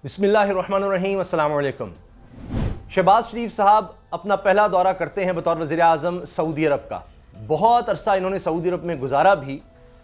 बिस्मिल्लाहिर्रहमानिर्रहीम, अस्सलाम वालेकुम। शहबाज शरीफ साहब अपना पहला दौरा करते हैं बतौर वज़ीर आज़म सऊदी अरब का। बहुत अरसा इन्होंने सऊदी अरब में गुजारा भी,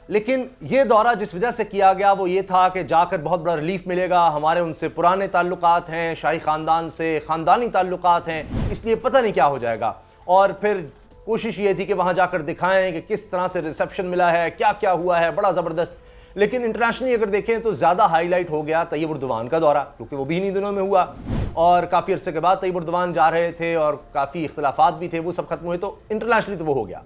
लेकिन ये दौरा जिस वजह से किया गया वो ये था कि जाकर बहुत बड़ा रिलीफ मिलेगा, हमारे उनसे पुराने ताल्लुकात हैं, शाही ख़ानदान से ख़ानदानी ताल्लुकात हैं, इसलिए पता नहीं क्या हो जाएगा। और फिर कोशिश ये थी कि वहाँ जाकर दिखाएं कि किस तरह से रिसेप्शन मिला है, क्या क्या हुआ है, बड़ा ज़बरदस्त। लेकिन इंटरनेशनली अगर देखें तो ज़्यादा हाईलाइट हो गया तैयब उर्दवान का दौरा, क्योंकि वो भी इन्हीं दिनों में हुआ और काफ़ी अरसे के बाद तैयब उर्दवान जा रहे थे और काफ़ी इख्तलाफात भी थे, वो सब खत्म हुए, तो इंटरनेशनली तो वो हो गया।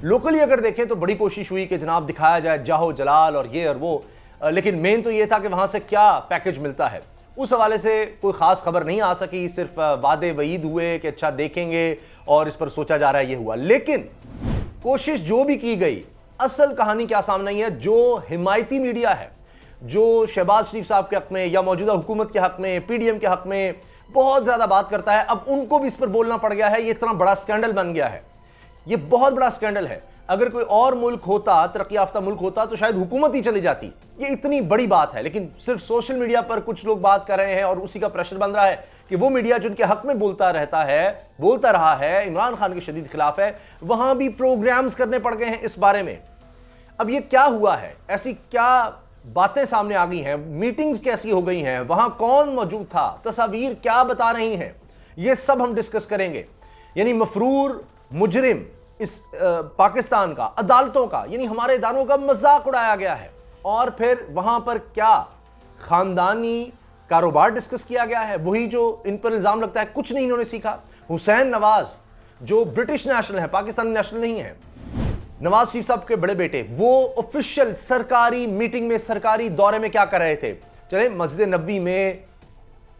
लोकली अगर देखें तो बड़ी कोशिश हुई कि जनाब दिखाया जाए जाहो जलाल और ये और वो, लेकिन मेन तो ये था कि वहाँ से क्या पैकेज मिलता है, उस हवाले से कोई ख़ास खबर नहीं आ सकी। सिर्फ वादे वईद हुए कि अच्छा देखेंगे और इस पर सोचा जा रहा है, ये हुआ। लेकिन कोशिश जो भी की गई, असल कहानी क्या सामने आई है, जो हिमायती मीडिया है, जो शहबाज शरीफ साहब के हक में या मौजूदा हुकूमत के हक में, पीडीएम के हक में बहुत ज़्यादा बात करता है, अब उनको भी इस पर बोलना पड़ गया है। ये इतना बड़ा स्कैंडल बन गया है, ये बहुत बड़ा स्कैंडल है। अगर कोई और मुल्क होता, तरक्की याफ्ता मुल्क होता, तो शायद हुकूमत ही चली जाती। ये इतनी बड़ी बात है, लेकिन सिर्फ सोशल मीडिया पर कुछ लोग बात कर रहे हैं और उसी का प्रेशर बन रहा है कि वो मीडिया जिनके हक में बोलता रहा है, इमरान खान के शदीद खिलाफ है, वहां भी प्रोग्राम्स करने पड़ गए हैं इस बारे में। अब ये क्या हुआ है, ऐसी क्या बातें सामने आ गई हैं, मीटिंग्स कैसी हो गई हैं, वहां कौन मौजूद था, तस्वीर क्या बता रही हैं, ये सब हम डिस्कस करेंगे। यानी मफरूर मुजरिम इस पाकिस्तान का, अदालतों का, यानी हमारे इदारों का मजाक उड़ाया गया है। और फिर वहां पर क्या खानदानी कारोबार डिस्कस किया गया है, वही जो इन पर इल्जाम लगता है कुछ नहीं इन्होंने सीखा। हुसैन नवाज जो ब्रिटिश नेशनल है, पाकिस्तानी नेशनल नहीं है, नवाज शरीफ साहब के बड़े बेटे, वो ऑफिशियल सरकारी मीटिंग में, सरकारी दौरे में क्या कर रहे थे। चले मस्जिद नबी में,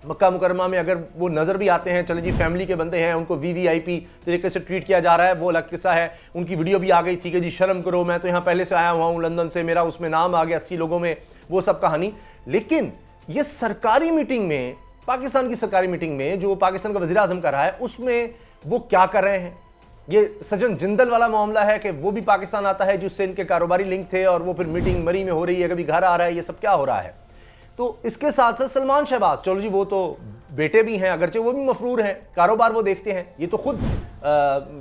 मक्का मुकरमा में अगर वो नजर भी आते हैं, चले जी फैमिली के बंदे हैं, उनको वीवीआईपी तरीके से ट्रीट किया जा रहा है, वो अलग किस्सा है। उनकी वीडियो भी आ गई थी कि जी शर्म करो, मैं तो यहाँ पहले से आया हुआ हूँ लंदन से, मेरा उसमें नाम आ गया 80 लोगों में, वो सब कहानी। लेकिन ये सरकारी मीटिंग में, पाकिस्तान की सरकारी मीटिंग में जो पाकिस्तान का वज़ीर आज़म कर रहा है, उसमें वो क्या कर रहे हैं। ये सज्जन जिंदल वाला मामला है कि वो भी पाकिस्तान आता है, जिससे इनके कारोबारी लिंक थे, और वो फिर मीटिंग मरी में हो रही है, कभी घर आ रहा है, ये सब क्या हो रहा है। तो इसके साथ साथ सलमान शहबाज, चलो जी वो तो बेटे भी हैं, अगरचे वो भी मफरूर हैं, कारोबार वो देखते हैं। ये तो खुद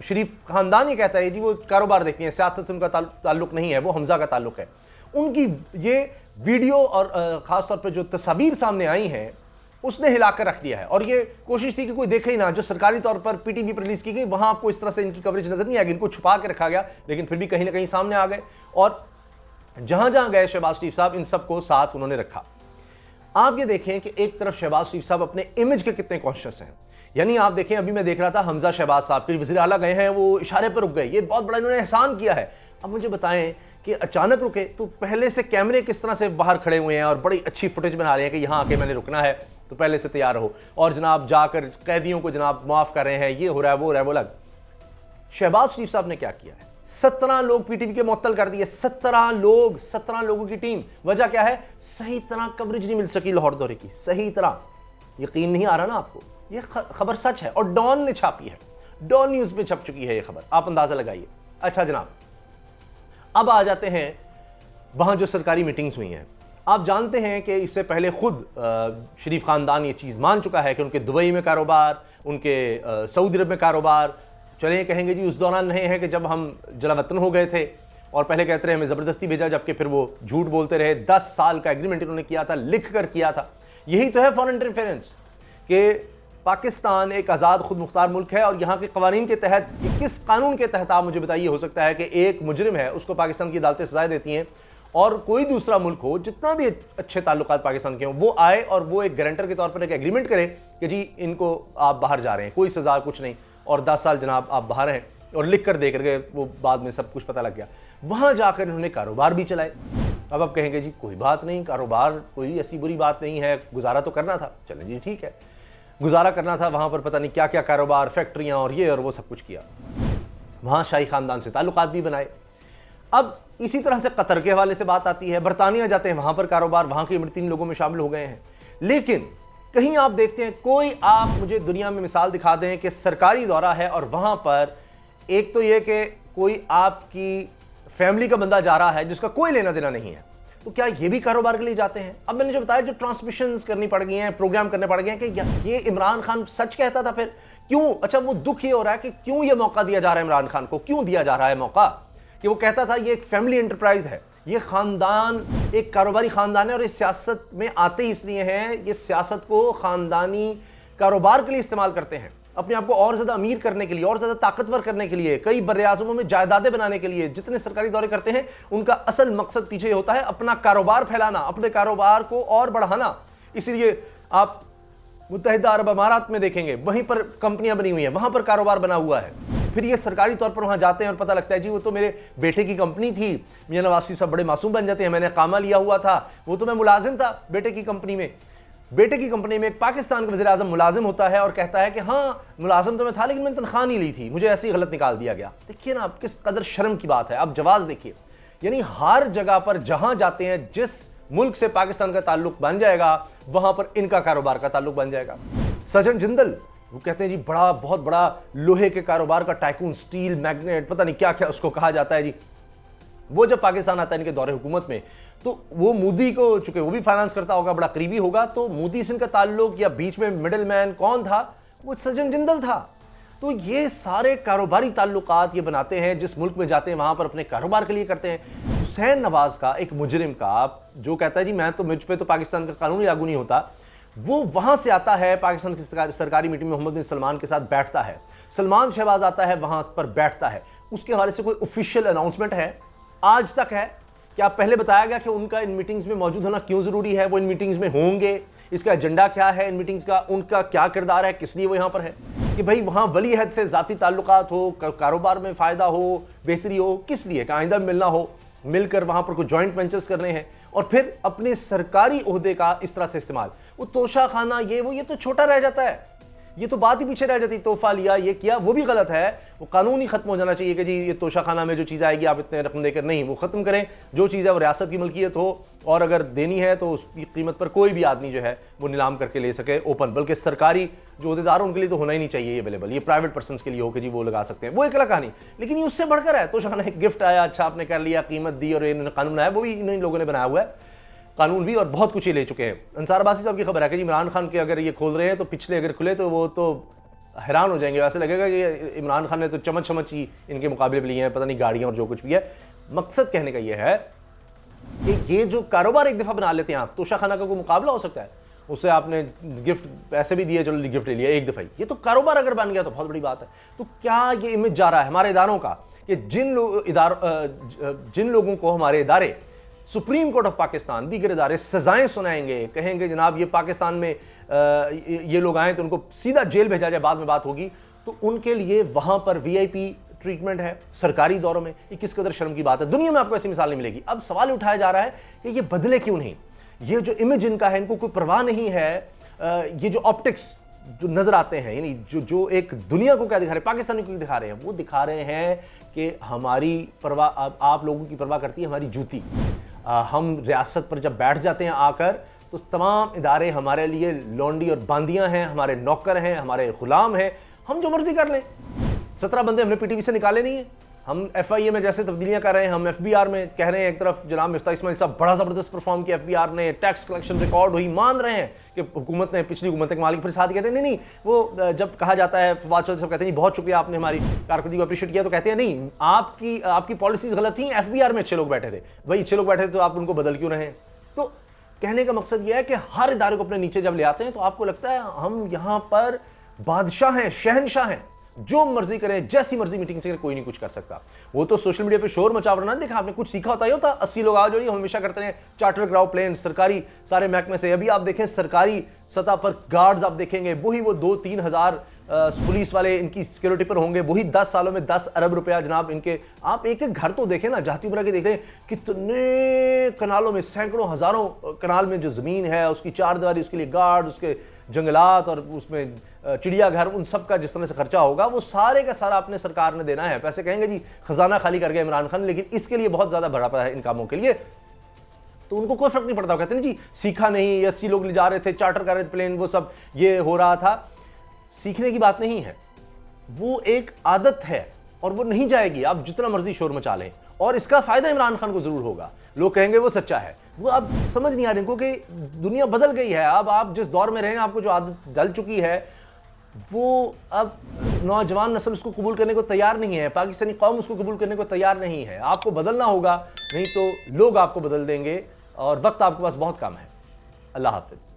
शरीफ खानदान ही कहता है जी वो कारोबार देखते हैं, सियासत से उनका ताल्लुक नहीं है, वो हमजा का ताल्लुक है। उनकी ये वीडियो और ख़ासतौर पर जो तस्वीर सामने आई हैं, उसने हिलाकर रख दिया है। और ये कोशिश थी कि कोई देखे ही ना, जो सरकारी तौर पर पीटीवी पर रिलीज की गई, वहां आपको इस तरह से इनकी कवरेज नजर नहीं आएगी, इनको छुपा के रखा गया, लेकिन फिर भी कहीं ना कहीं सामने आ गए। और जहां जहां गए शहबाज शरीफ साहब, इन सबको साथ उन्होंने रखा। आप ये देखें कि एक तरफ शहबाज शरीफ साहब अपने इमेज के कितने कॉन्शियस हैं। यानी आप देखें, अभी मैं देख रहा था हमजा शहबाज साहब फिर वज़ीर आला गए हैं, वो इशारे पर रुक गए, ये बहुत बड़ा इन्होंने एहसान किया है। अब मुझे बताएं कि अचानक रुके, तो पहले से कैमरे किस तरह से बाहर खड़े हुए हैं और बड़ी अच्छी फुटेज बना रहे हैं कि यहाँ आके मैंने रुकना है, तो पहले से तैयार रहो, और जनाब जाकर कैदियों को जनाब माफ कर रहे हैं, ये हो रहा है, वो हो रहा है, वो लग। शहबाज शरीफ साहब ने क्या किया है, 17 लोग पीटीवी के मुअत्तल कर दिए, 17 लोगों की टीम। वजह क्या है, सही तरह कवरेज नहीं मिल सकी लाहौर दौरे की, सही तरह। यकीन नहीं आ रहा ना आपको, ये खबर सच है और डॉन ने छापी है, डॉन न्यूज में छप चुकी है ये खबर, आप अंदाजा लगाइए। अच्छा जनाब, अब आ जाते हैं वहां जो सरकारी मीटिंग्स हुई हैं। आप जानते हैं कि इससे पहले खुद शरीफ खानदान ये चीज़ मान चुका है कि उनके दुबई में कारोबार, उनके सऊदी अरब में कारोबार, चले कहेंगे जी उस दौरान नहीं है कि जब हम जलावतन हो गए थे और पहले कहते रहे हमें ज़बरदस्ती भेजा, जबकि फिर वो झूठ बोलते रहे। 10 साल का एग्रीमेंट इन्होंने किया था, लिख कर किया था। यही तो है फॉरेन इंटरफेरेंस, कि पाकिस्तान एक आज़ाद खुद मुख्तार मुल्क है और यहाँ के कवानीन के तहत, किस कानून के तहत आप मुझे बताइए हो सकता है कि एक मुजरिम है उसको पाकिस्तान की अदालतें सजाएं देती हैं, और कोई दूसरा मुल्क हो, जितना भी अच्छे ताल्लुकात पाकिस्तान के हों, वो आए और वो एक गारंटर के तौर पर एक एग्रीमेंट करे कि जी इनको आप बाहर जा रहे हैं, कोई सजा कुछ नहीं, और 10 साल जनाब आप बाहर हैं, और लिख कर दे करके वो बाद में सब कुछ पता लग गया। वहाँ जाकर इन्होंने कारोबार भी चलाए। अब आप कहेंगे जी कोई बात नहीं, कारोबार कोई ऐसी बुरी बात नहीं है, गुजारा तो करना था। चलें जी ठीक है, गुजारा करना था, वहाँ पर पता नहीं क्या क्या कारोबार, फैक्ट्रियाँ और ये और वो सब कुछ किया। वहाँ शाही खानदान से ताल्लुकात भी बनाए। अब इसी तरह से कतर के हवाले से बात आती है, बरतानिया जाते हैं, वहाँ पर कारोबार, वहाँ के 3 लोगों में शामिल हो गए हैं। लेकिन कहीं आप देखते हैं, कोई आप मुझे दुनिया में मिसाल दिखा दें कि सरकारी दौरा है और वहाँ पर एक तो ये कि कोई आपकी फैमिली का बंदा जा रहा है जिसका कोई लेना देना नहीं है, तो क्या ये भी कारोबार के लिए जाते हैं? अब मैंने जो बताया, जो ट्रांसमिशंस करनी पड़ गई हैं, प्रोग्राम करने पड़ गए हैं कि ये इमरान खान सच कहता था फिर क्यों? अच्छा, वो दुख ये हो रहा है कि क्यों ये मौका दिया जा रहा है इमरान खान को, क्यों दिया जा रहा है मौका कि वो कहता था ये एक फैमिली एंटरप्राइज है, ये खानदान एक कारोबारी खानदान है और ये सियासत में आते ही इसलिए हैं, ये सियासत को खानदानी कारोबार के लिए इस्तेमाल करते हैं, अपने आप को और ज्यादा अमीर करने के लिए, और ज्यादा ताकतवर करने के लिए, कई बर्रे-ए-आज़मों में जायदादें बनाने के लिए। जितने सरकारी दौरे करते हैं उनका असल मकसद पीछे होता है अपना कारोबार फैलाना, अपने कारोबार को और बढ़ाना। इसीलिए आप मुत्तहिदा अरब अमारात में देखेंगे, वहीं पर कंपनियां बनी हुई हैं, वहां पर कारोबार बना हुआ है। फिर ये सरकारी तौर पर वहां जाते हैं और पता लगता है जी वो तो मेरे बेटे की कंपनी थी, मियां नवाज शरीफ साहब बड़े मासूम बन जाते हैं, मैंने कामा लिया हुआ था, वो तो मैं मुलाजिम था बेटे की कंपनी में। बेटे की कंपनी में एक पाकिस्तान का वज़ीर आज़म मुलाजिम होता है और कहता है कि हाँ मुलाजिम तो मैं था लेकिन मैंने तनख्वाह नहीं ली थी, मुझे ऐसे ही गलत निकाल दिया गया। देखिए ना आप किस कदर शर्म की बात है, आप जवाब देखिए। यानी हर जगह पर जहां जाते हैं, जिस मुल्क से पाकिस्तान का ताल्लुक बन जाएगा वहां पर इनका कारोबार का ताल्लुक बन जाएगा। सज्जन जिंदल वो कहते हैं जी बड़ा, बहुत बड़ा लोहे के कारोबार का टाइकून, स्टील मैग्नेट, पता नहीं क्या क्या उसको कहा जाता है जी। वो जब पाकिस्तान आता है इनके दौरे हुकूमत में, तो वो मोदी को, चूंकि वो भी फाइनेंस करता होगा, बड़ा करीबी होगा, तो मोदी से इनका ताल्लुक या बीच में मिडिल मैन कौन था? वो सज्जन जिंदल था। तो ये सारे कारोबारी ताल्लुकात ये बनाते हैं, जिस मुल्क में जाते हैं वहां पर अपने कारोबार के लिए करते हैं। हुसैन नवाज का, एक मुजरिम का, जो कहता है जी मैं तो, मुझ पे तो पाकिस्तान का कानून लागू नहीं होता, वो वहां से आता है पाकिस्तान की सरकारी मीटिंग में मोहम्मद बिन सलमान के साथ बैठता है, सलमान शहबाज आता है वहां पर बैठता है, उसके हवाले से कोई ऑफिशियल अनाउंसमेंट है आज तक है? क्या पहले बताया गया कि उनका इन मीटिंग्स में मौजूद होना क्यों जरूरी है, वो इन मीटिंग्स में होंगे, इसका एजेंडा क्या है इन मीटिंग्स का, उनका क्या किरदार है, किस लिए वो यहां पर है? कि भाई वहां वली अहद से जाती ताल्लुकात हो, कारोबार में फायदा हो, बेहतरी हो, किस लिए? कि आइंदा मिलना हो, मिलकर वहां पर कोई जॉइंट वेंचर्स करने हैं, और फिर अपने सरकारी ओहदे का इस तरह से इस्तेमाल। वो तोशा खाना, ये तो छोटा रह जाता है, ये तो बात ही पीछे रह जाती। तोहफा लिया, ये किया, वो भी गलत है। वो कानून ही खत्म हो जाना चाहिए कि जी ये तोशा खाना में जो चीज़ आएगी आप इतने रकम देकर नहीं, वो खत्म करें। जो चीज़ है वो रियासत की मलकियत हो, और अगर देनी है तो उसकी कीमत पर कोई भी आदमी जो है वो नीलाम करके ले सके ओपन। बल्कि सरकारी जो अहदेदार उनके लिए तो होना ही नहीं चाहिए ये अवेलेबल, ये प्राइवेट पर्सन के लिए हो कि जी वो लगा सकते हैं, वो एक अलग कहानी। लेकिन ये उससे बढ़कर है। तोशा खाना एक गिफ्ट आया, अच्छा आपने कर लिया, कीमत दी, और इन्होंने कानून बनाया, वो भी इन लोगों ने बनाया हुआ है कानून भी, और बहुत कुछ ये ले चुके हैं। अंसार अब्बासी साहब की खबर है कि इमरान खान के अगर ये खोल रहे हैं तो पिछले अगर खुले तो वो तो हैरान हो जाएंगे। वैसे लगेगा कि इमरान खान ने तो चमच ही इनके मुकाबले में लिए हैं, पता नहीं गाड़ियां और जो कुछ भी है। मकसद कहने का ये है कि ये जो कारोबार एक दफ़ा बना लेते हैं आप, तोशा खाना का कोई मुकाबला हो सकता है? उससे आपने गिफ्ट पैसे भी दिए, चलो गिफ्ट ले लिया एक दफ़ा ही, ये तो कारोबार अगर बन गया तो बहुत बड़ी बात है। तो क्या ये इमेज जा रहा है हमारे इदारों का कि जिन लोगों को हमारे इदारे, सुप्रीम कोर्ट ऑफ पाकिस्तान, दीगर इदारे सजाएं सुनाएंगे, कहेंगे जनाब ये पाकिस्तान में ये लोग आए तो उनको सीधा जेल भेजा जाए, बाद में बात होगी, तो उनके लिए वहां पर वीआईपी ट्रीटमेंट है सरकारी दौरों में। ये किस कदर शर्म की बात है, दुनिया में आपको ऐसी मिसाल नहीं मिलेगी। अब सवाल उठाया जा रहा है कि ये बदले क्यों नहीं? ये जो इमेज इनका है, इनको कोई परवाह नहीं है। ये जो ऑप्टिक्स जो नजर आते हैं, यानी जो एक दुनिया को क्या दिखा रहे हैं, पाकिस्तानी को दिखा रहे हैं, वो दिखा रहे हैं कि हमारी परवाह, आप लोगों की परवाह करती है हमारी जूती। हम रियासत पर जब बैठ जाते हैं आकर, तो तमाम इदारे हमारे लिए लौंडी और बांदियां हैं, हमारे नौकर हैं, हमारे गुलाम हैं, हम जो मर्जी कर लें। 17 बंदे हमने पीटीवी से निकाले नहीं है, हम एफआईए में जैसे तब्दीलियां कर रहे हैं, हम एफबीआर में कह रहे हैं, एक तरफ जनाब मिफ्ता इस्माइल साहब बड़ा जबरदस्त परफॉर्म किया एफबीआर ने, टैक्स कलेक्शन रिकॉर्ड हुई, मान रहे हैं कि हुकूमत ने, पिछली हुकूमत के मालिक, फिर साथ कहते हैं नहीं, वो जब कहा जाता है फवाद चौधरी साहब कहते हैं बहुत शुक्रिया आपने हमारी कारकर्दगी को अप्रिशिएट किया, तो कहते हैं नहीं आपकी पॉलिसीज गलत थी, एफबीआर में अच्छे लोग बैठे थे, वही अच्छे लोग बैठे थे तो आप उनको बदल क्यों रहे? तो कहने का मकसद यह है कि हर इदारे को अपने नीचे जब ले आते हैं तो आपको लगता है हम यहां पर बादशाह हैं, शहनशाह हैं, जो मर्जी करें, जैसी मर्जी मीटिंग से कोई नहीं कुछ कर सकता। वो तो सोशल मीडिया पे शोर मचावना ना देखा आपने, कुछ सीखा होता ही होता। 80 लोग आ जो हम हमेशा करते हैं, चार्टर कराओ प्लेन, सरकारी सारे महकमे से। अभी आप देखें सरकारी सतह पर गार्ड्स आप देखेंगे, वही वो 2-3 हज़ार पुलिस वाले इनकी सिक्योरिटी पर होंगे, वही 10 सालों में 10 अरब रुपया जनाब इनके। आप एक एक घर तो देखें ना, जाती उमरा के देखें, कितने कनालों में, सैकड़ों हजारों कनाल में जो जमीन है, उसकी चारदीवारी, उसके लिए गार्ड, उसके जंगलात और उसमें चिड़ियाघर, उन सब का जिस तरह से खर्चा होगा वो सारे का सारा अपने सरकार ने देना है। पैसे कहेंगे जी खजाना खाली कर गया इमरान खान, लेकिन इसके लिए बहुत ज्यादा भरा पड़ा है इन कामों के लिए, तो उनको कोई फर्क नहीं पड़ता। कहते हैं जी सीखा नहीं, 80 लोग ले जा रहे थे, चार्टर कर रहे थे प्लेन, वो सब ये हो रहा था। सीखने की बात नहीं है, वो एक आदत है और वो नहीं जाएगी, आप जितना मर्जी शोर मचा लें। और इसका फायदा इमरान खान को जरूर होगा, लोग कहेंगे वो सच्चा है, वो अब समझ नहीं आ रही, क्योंकि दुनिया बदल गई है। अब आप जिस दौर में रहे हैं, आपको जो आदत डल चुकी है, वो अब नौजवान नस्ल उसको कबूल करने को तैयार नहीं है, पाकिस्तानी कौम उसको कबूल करने को तैयार नहीं है। आपको बदलना होगा, नहीं तो लोग आपको बदल देंगे, और वक्त आपके पास बहुत कम है। अल्लाह हाफिज़।